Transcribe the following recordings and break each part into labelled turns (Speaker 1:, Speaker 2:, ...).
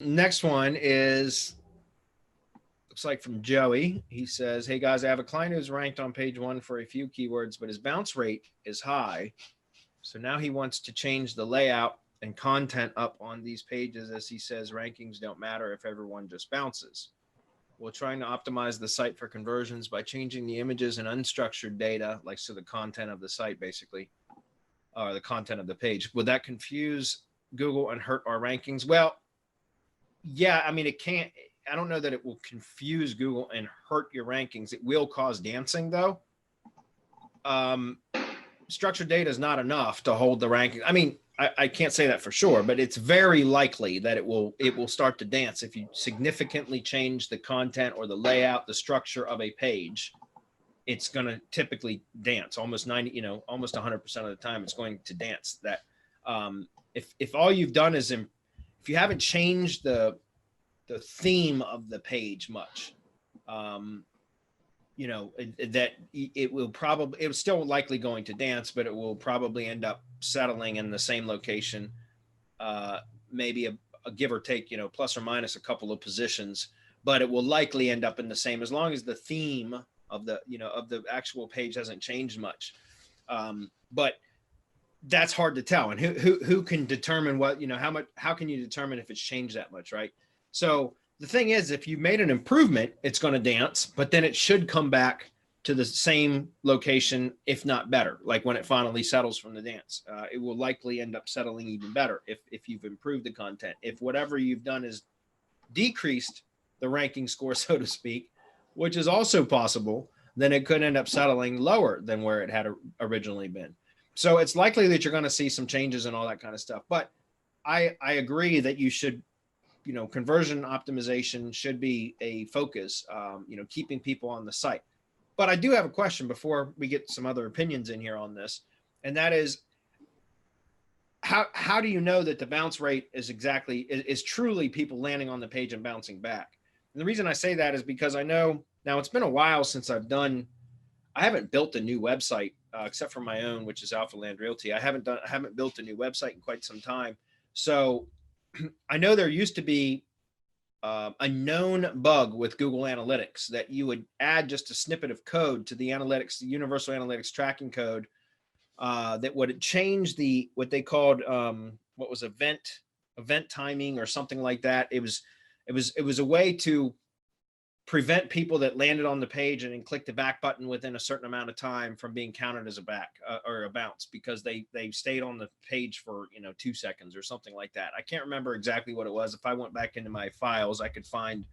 Speaker 1: Next one is, looks like from Joey. He says, hey guys, I have a client who's ranked on page one for a few keywords, but his bounce rate is high. So now he wants to change the layout and content up on these pages. As he says, rankings don't matter if everyone just bounces. We're trying to optimize the site for conversions by changing the images and unstructured data, like so the content of the site basically, or the content of the page. Would that confuse Google and hurt our rankings? Well, yeah, I mean, it can't, I don't know that it will confuse Google and hurt your rankings. It will cause dancing though. Um, Structured data is not enough to hold the ranking. I mean, I can't say that for sure, but it's very likely that it will start to dance if you significantly change the content or the layout, the structure of a page. It's going to typically dance almost 90, almost 100% of the time. It's going to dance. That if all you've done is if you haven't changed the theme of the page much, that it will probably, it's still likely going to dance, but it will probably end up settling in the same location, maybe a give or take, plus or minus a couple of positions, but it will likely end up in the same, as long as the theme of the, of the actual page hasn't changed much. But that's hard to tell. And who can determine what, how can you determine if it's changed that much, right? So the thing is, if you made an improvement, it's going to dance, but then it should come back to the same location, if not better. Like when it finally settles from the dance, it will likely end up settling even better if you've improved the content. If whatever you've done is decreased the ranking score, so to speak, which is also possible, then it could end up settling lower than where it had originally been. So it's likely that you're going to see some changes and all that kind of stuff. But I agree that you should, conversion optimization should be a focus, keeping people on the site. But I do have a question before we get some other opinions in here on this. And that is, how do you know that the bounce rate is truly people landing on the page and bouncing back? And the reason I say that is because I know now it's been a while since I haven't built a new website, except for my own, which is Alpha Land Realty. I haven't built a new website in quite some time. So I know there used to be a known bug with Google Analytics that you would add just a snippet of code to the analytics, the universal analytics tracking code, that would change what they called what was event timing or something like that. It was a way to prevent people that landed on the page and then clicked the back button within a certain amount of time from being counted as a back or a bounce, because they stayed on the page for 2 seconds or something like that. I can't remember exactly what it was. If I went back into my files, I could find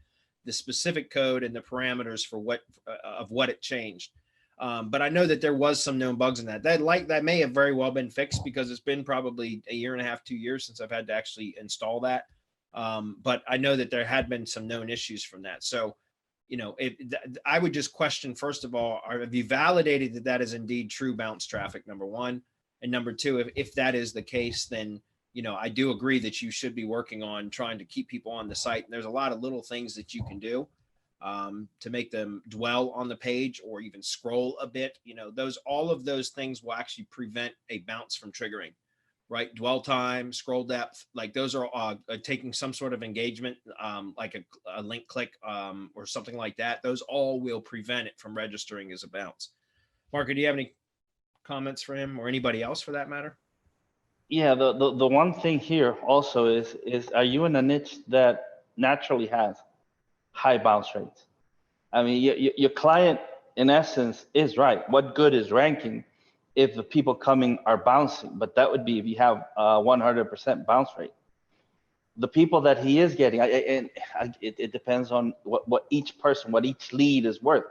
Speaker 1: the specific code and the parameters for what it changed. But I know that there was some known bugs in that. That may have very well been fixed, because it's been probably a year and a half, 2 years since I've had to actually install that. But I know that there had been some known issues from that. So I would just question, first of all, have you validated that that is indeed true bounce traffic, number one? And number two, if that is the case, then, I do agree that you should be working on trying to keep people on the site. And there's a lot of little things that you can do to make them dwell on the page or even scroll a bit. All of those things will actually prevent a bounce from triggering. Right, dwell time, scroll depth, like those are taking some sort of engagement, like a link click or something like that. Those all will prevent it from registering as a bounce. Marco, do you have any comments for him or anybody else for that matter?
Speaker 2: Yeah, the one thing here also is are you in a niche that naturally has high bounce rates? I mean, your client in essence is right. What good is ranking if the people coming are bouncing? But that would be if you have a 100% bounce rate. The people that he is getting, it depends on what each person, what each lead is worth,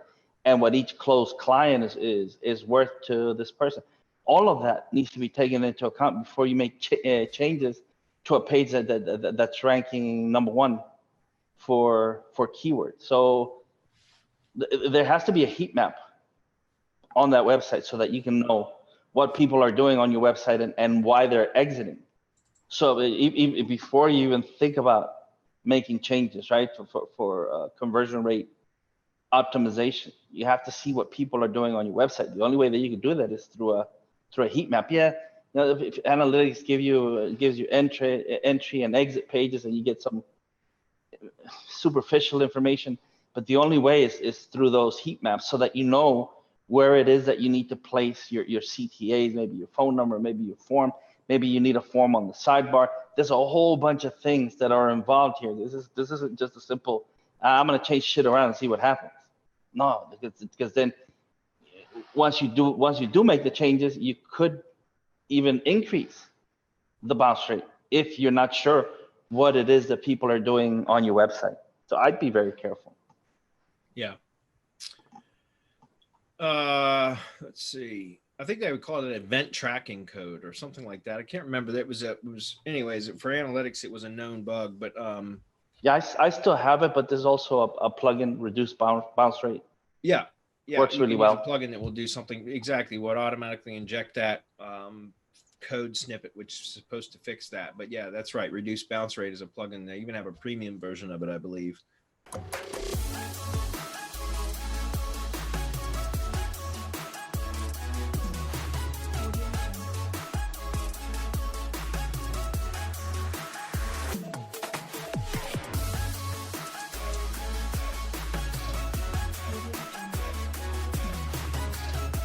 Speaker 2: and what each closed client is worth to this person. All of that needs to be taken into account before you make changes to a page that's ranking number one for keywords. So there has to be a heat map on that website so that you can know what people are doing on your website and why they're exiting. So before you even think about making changes, right, for conversion rate optimization, you have to see what people are doing on your website. The only way that you can do that is through a heat map. Yeah, if analytics gives you entry and exit pages, and you get some superficial information, but the only way is through those heat maps so that you know where it is that you need to place your CTAs, maybe your phone number, maybe your form, maybe you need a form on the sidebar. There's a whole bunch of things that are involved here. This isn't just a simple, I'm gonna change shit around and see what happens. No, because then once you do make the changes, you could even increase the bounce rate if you're not sure what it is that people are doing on your website. So I'd be very careful.
Speaker 1: Yeah. Let's see. I think they would call it an event tracking code or something like that. I can't remember. That was anyways, for analytics, it was a known bug, but
Speaker 2: yeah, I still have it, but there's also a plugin, reduce bounce rate.
Speaker 1: Yeah.
Speaker 2: Works really well.
Speaker 1: A plugin that will do something exactly what automatically inject that code snippet, which is supposed to fix that. But yeah, that's right. Reduce bounce rate is a plugin. They even have a premium version of it, I believe.